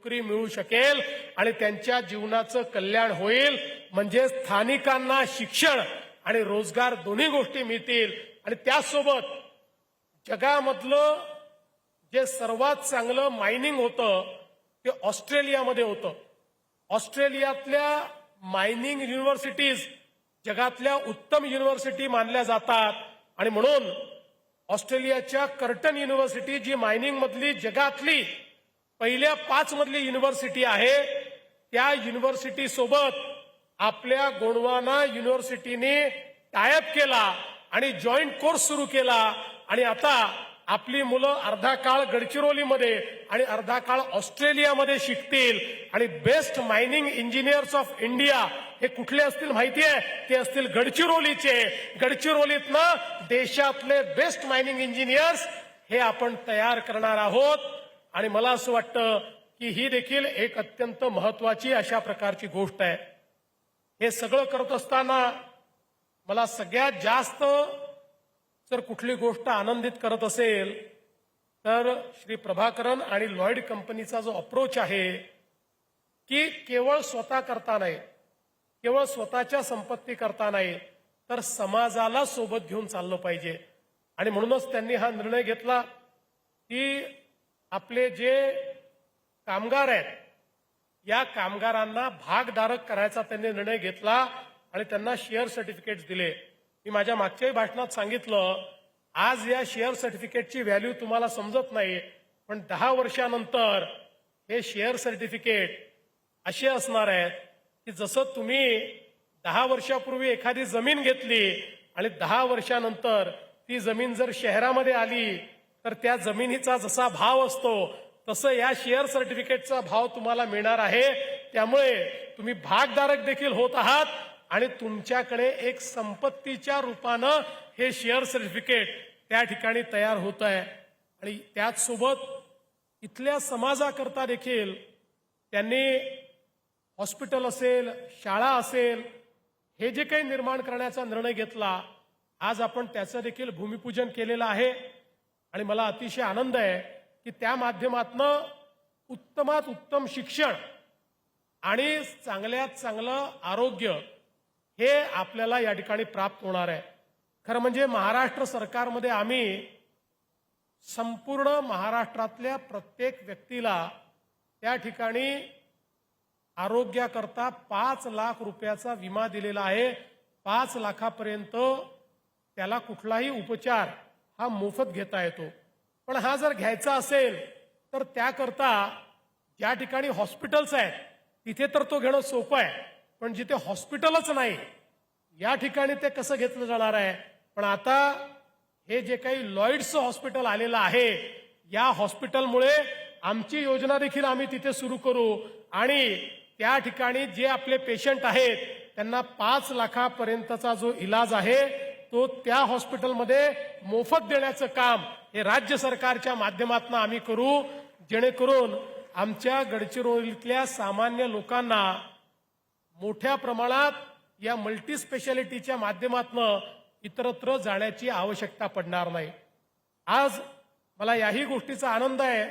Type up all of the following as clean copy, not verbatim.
नोकरी मिळू शकेल आणि त्यांच्या जीवनाचं कल्याण होईल, म्हणजे स्थानिकांना शिक्षण आणि रोजगार दोन्ही गोष्टी मिळतील। आणि त्यासोबत जगामधलं जे सर्वात चांगलं मायनिंग होतं ते ऑस्ट्रेलियामध्ये होतं। ऑस्ट्रेलियातल्या मायनिंग युनिव्हर्सिटीज जगातल्या उत्तम युनिव्हर्सिटी मानल्या जातात आणि म्हणून ऑस्ट्रेलियाच्या कर्टन युनिव्हर्सिटी जी मायनिंग मधली जगातली पहिल्या 5 मधली युनिव्हर्सिटी आहे, त्या युनिव्हर्सिटी सोबत आपल्या गोंडवाना युनिव्हर्सिटीने टायअप केला आणि जॉईंट कोर्स सुरू केला आणि आता आपली मुलं अर्धा काळ गडचिरोलीमध्ये आणि अर्धा काळ ऑस्ट्रेलियामध्ये शिकतील। आणि best mining engineers of India हे कुठले असतील माहितीये? ते असतील गडचिरोलीचे। गडचिरोलीतनं देशातले बेस्ट मायनिंग इंजिनियर्स हे आपण तयार करणार आहोत। आणि मला असं वाटतं की ही देखील एक अत्यंत महत्वाची अशा प्रकारची गोष्ट आहे। हे सगळं करत असताना मला सगळ्यात जास्त जर कुठली गोष्ट आनंदित करत असेल तर श्री प्रभाकरन आणि लॉयड कंपनीचा जो अप्रोच आहे की केवळ स्वतः करता नाही, केवळ स्वतःच्या संपत्ती करता नाही, तर समाजाला सोबत घेऊन चाललं पाहिजे। आणि म्हणूनच त्यांनी हा निर्णय घेतला की आपले जे कामगार आहेत या कामगारांना भागधारक करायचा त्यांनी निर्णय घेतला आणि त्यांना शेअर सर्टिफिकेट्स दिले। मी माझ्या मागच्याही भाषणात सांगितलं, आज या शेअर सर्टिफिकेटची व्हॅल्यू तुम्हाला समजत नाही, पण 10 वर्षानंतर हे शेअर सर्टिफिकेट असे असणार आहेत की जसं तुम्ही 10 वर्षापूर्वी एखादी जमीन घेतली आणि 10 वर्षानंतर ती जमीन जर शहरामध्ये आली तर त्या जमिनीचा जसा भाव असतो तसं या शेअर सर्टिफिकेटचा भाव तुम्हाला मिळणार आहे। त्यामुळे तुम्ही भागधारक देखील होत आहात आणि तुमच्याकडे एक संपत्तीच्या रूपानं हे शेअर सर्टिफिकेट त्या ठिकाणी तयार होत आहे। आणि त्याचसोबत इथल्या समाजाकरता देखील त्यांनी हॉस्पिटल असेल, शाळा असेल, हे जे काही निर्माण करण्याचा निर्णय घेतला, आज आपण त्याचं देखील भूमिपूजन केलेलं आहे। आणि मला अतिशय आनंद आहे की त्या माध्यमातनं उत्तमात उत्तम शिक्षण आणि चांगल्यात चांगलं आरोग्य हे आपल्याला या ठिकाणी प्राप्त होणार आहे। खरं म्हणजे महाराष्ट्र सरकारमध्ये आम्ही संपूर्ण महाराष्ट्रातल्या प्रत्येक व्यक्तीला त्या ठिकाणी आरोग्याकरता 5 लाख रुपयाचा विमा दिलेला आहे। 5 लाखापर्यंत त्याला कुठलाही उपचार हा मोफत घेता येतो। पण हा जर घ्यायचा असेल तर त्याकरता ज्या ठिकाणी हॉस्पिटल्स आहेत तिथे तर तो घेणं सोपं आहे, पण जिथे हॉस्पिटलच नाही या ठिकाणी ते कसं घेतलं जाणार आहे? पण आता हे जे काही लॉयड्स हॉस्पिटल आलेलं आहे, या हॉस्पिटलमुळे आमची योजना देखील आम्ही तिथे सुरू करू आणि त्या ठिकाणी जे आपले पेशंट आहेत त्यांना 5 लाखापर्यंतचा जो इलाज आहे तो त्या हॉस्पिटलमध्ये मोफत देण्याचं काम हे राज्य सरकारच्या माध्यमातून आम्ही करू, जेणेकरून आमच्या गडचिरोलीतल्या सामान्य लोकांना मोठ्या प्रमाणात या मल्टी स्पेशालिटीच्या माध्यमातून इतरत्र जाण्याची आवश्यकता पडणार नाही। आज मला याही गोष्टीचा आनंद आहे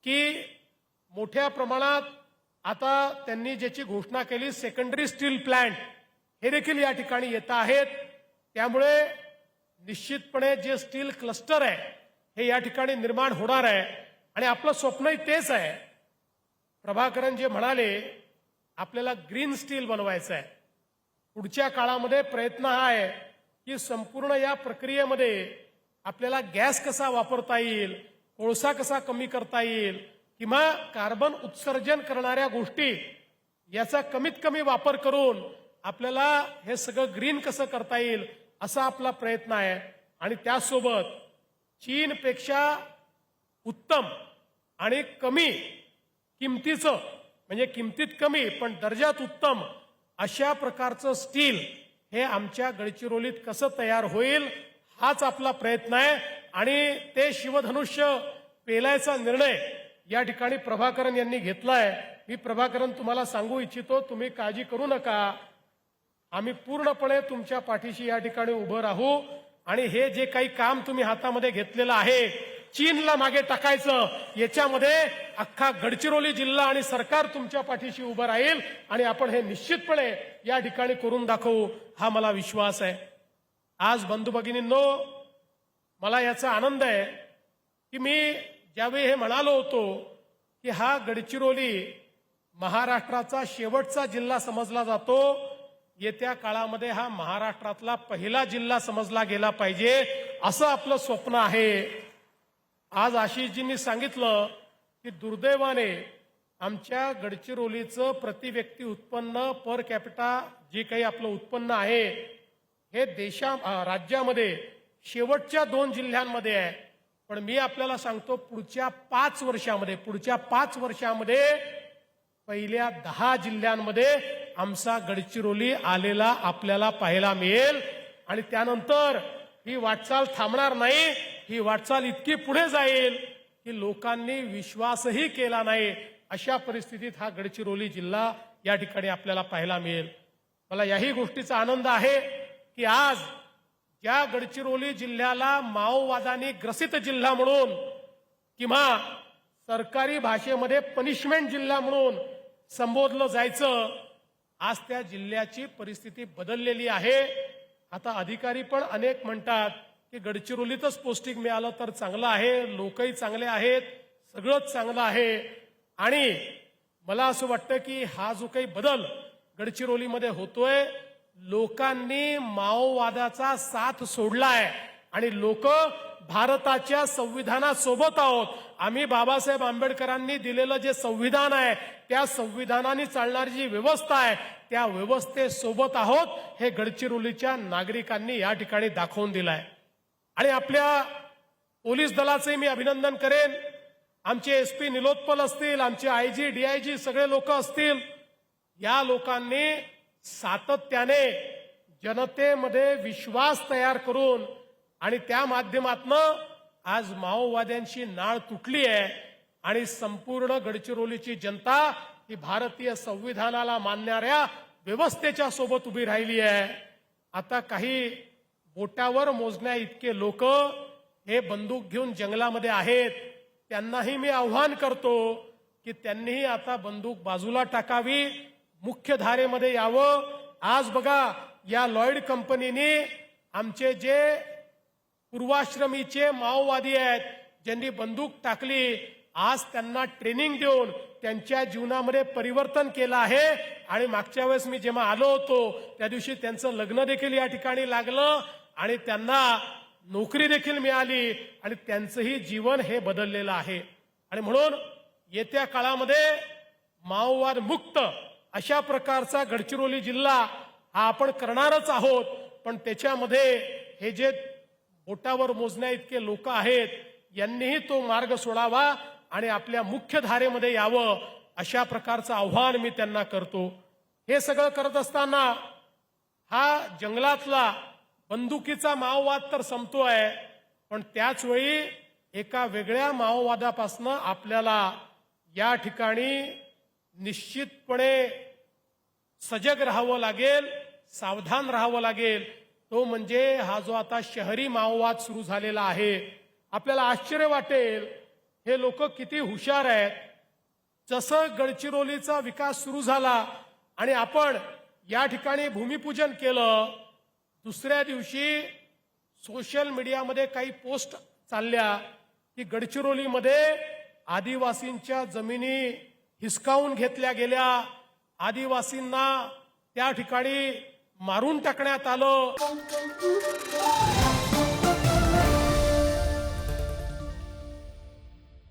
की मोठ्या प्रमाणात आता त्यांनी ज्याची घोषणा केली सेकंडरी स्टील प्लांट हे देखील या ठिकाणी येत आहेत। त्यामुळे निश्चितपणे जे स्टील क्लस्टर आहे हे या ठिकाणी निर्माण होणार आहे आणि आपलं स्वप्नही तेच आहे। प्रभाकरन जे म्हणाले आपल्याला ग्रीन स्टील बनवायचं आहे। पुढच्या काळामध्ये प्रयत्न हा आहे की संपूर्ण या प्रक्रियेमध्ये आपल्याला गॅस कसा वापरता येईल, कोळसा कसा कमी करता येईल किंवा कार्बन उत्सर्जन करणाऱ्या गोष्टी याचा कमीत कमी वापर करून आपल्याला हे सगळं ग्रीन कसं करता येईल असा आपला प्रयत्न आहे। आणि त्यासोबत चीनपेक्षा उत्तम आणि कमी किमतीचं, म्हणजे किमतीत कमी पण दर्जात उत्तम अशा प्रकारचं स्टील हे आमच्या गडचिरोलीत कसं तयार होईल हाच आपला प्रयत्न आहे। आणि ते शिवधनुष्य पेलायचा निर्णय या ठिकाणी प्रभाकरन यांनी घेतलाय। मी प्रभाकरन तुम्हाला सांगू इच्छितो, तुम्ही काळजी करू नका, आम्ही पूर्णपणे तुमच्या पाठीशी या ठिकाणी उभं राहू आणि हे जे काही काम तुम्ही हातामध्ये घेतलेलं आहे चीनला मागे टाकायचं, याच्यामध्ये अख्खा गडचिरोली जिल्हा आणि सरकार तुमच्या पाठीशी उभं राहील आणि आपण हे निश्चितपणे या ठिकाणी करून दाखवू, हा मला विश्वास आहे. आज बंधू भगिनींनो, मला याचा आनंद आहे की मी ज्यावेळी हे म्हणालो होतो की हा गडचिरोली महाराष्ट्राचा शेवटचा जिल्हा समजला जातो, येत्या काळामध्ये हा महाराष्ट्रातला पहिला जिल्हा समजला गेला पाहिजे, असं आपलं स्वप्न आहे. आज आशिषजींनी सांगितलं की दुर्दैवाने आमच्या गडचिरोलीचं प्रति व्यक्ती उत्पन्न पर कॅपिटा जे काही आपलं उत्पन्न आहे हे राज्यामध्ये शेवटच्या 2 जिल्ह्यांमध्ये आहे. पण मी आपल्याला सांगतो पुढच्या 5 वर्षामध्ये पहिल्या 10 जिल्ह्यांमध्ये आमचा गडचिरोली आलेला आपल्याला पाहायला मिळेल. आणि त्यानंतर ही वाटचाल थांबणार नाही, ही वाटचाल इतकी पुढे जाईल की लोकांनी विश्वासही केला नाही अशा परिस्थितीत हा गडचिरोली जिल्हा या ठिकाणी आपल्याला पाहायला मिळेल. मला याही गोष्टीचा आनंद आहे की आज ज्या गडचिरोली जिल्ह्याला माओवादाने ग्रसित जिल्हा म्हणून किंवा सरकारी भाषेमध्ये पनिशमेंट जिल्हा म्हणून संबोधलं जायचं, आज त्या जिल्ह्याची परिस्थिती बदललेली आहे. आता अधिकारी पण अनेक म्हणतात की गडचिरोलीतच पोस्टिंग मिळालं तर चांगलं आहे, लोकही चांगले आहेत, सगळंच चांगलं आहे. आणि मला असं वाटतं की हा जो काही बदल गडचिरोलीमध्ये होतोय, लोकांनी माओवादाचा साथ सोडलाय आणि लोक भारताच्या संविधानासोबत आहोत. आम्ही बाबासाहेब आंबेडकरांनी दिलेलं जे संविधान आहे त्या संविधानाने चालणारी जी व्यवस्था आहे त्या व्यवस्थेसोबत आहोत, हे गडचिरोलीच्या नागरिकांनी या ठिकाणी दाखवून दिलंय. आणि आपल्या पोलीस दलाचे मी अभिनंदन करेन. आमचे SP निलोत्पल असतील, आमचे IG DIG सगळे लोक असतील, या लोकांनी सातत्याने जनतेमध्ये विश्वास तयार करून आणि त्या माध्यमातनं आज माओवाद्यांची नाळ तुटली आहे आणि संपूर्ण गडचिरोलीची जनता ही भारतीय संविधानाला मानणाऱ्या व्यवस्थेच्या सोबत उभी राहिली आहे. आता काही बोटावर मोजण्या इतके लोक हे बंदूक घेऊन जंगलामध्ये आहेत, त्यांनाही मी आव्हान करतो की त्यांनीही आता बंदूक बाजूला टाकावी, मुख्य धारेमध्ये यावं. आज बघा, या लॉयड कंपनीने आमचे जे पूर्वाश्रमीचे माओवादी आहेत ज्यांनी बंदूक टाकली, आज त्यांना ट्रेनिंग देऊन त्यांच्या जीवनामध्ये परिवर्तन केलं आहे. आणि मागच्या वेळेस मी जेव्हा आलो होतो त्या दिवशी त्यांचं लग्न देखील या ठिकाणी लागलं आणि त्यांना नोकरी देखील मिळाली आणि त्यांचंही जीवन हे बदललेलं आहे. आणि म्हणून येत्या काळामध्ये माओवाद मुक्त अशा प्रकारचा गडचिरोली जिल्हा हा आपण करणारच आहोत. पण त्याच्यामध्ये हे जे बोटावर मोजण्या इतके लोक आहेत यांनीही तो मार्ग सोडावा आणि आपल्या मुख्य धारेमध्ये यावं, अशा प्रकारचं आव्हान मी त्यांना करतो. हे सगळं करत असताना हा जंगलातला बंदुकीचा माओवाद तर संपतोय, पण त्याच वेळी एका वेगळ्या माओवादापासून आपल्याला या ठिकाणी निश्चितपणे सजग राहावं लागेल, सावधान राहावं लागेल. तो म्हणजे हा जो आता शहरी माओवाद सुरू झालेला आहे. आपल्याला आश्चर्य वाटेल, हे लोक किती हुशार आहेत. जसं गडचिरोलीचा विकास सुरू झाला आणि आपण या ठिकाणी भूमिपूजन केलं, दुसऱ्या दिवशी सोशल मीडियामध्ये काही पोस्ट चालल्या की गडचिरोलीमध्ये आदिवासींच्या जमिनी हिसकावून घेतल्या गेल्या, आदिवासींना त्या ठिकाणी मारून टाकण्यात आलं.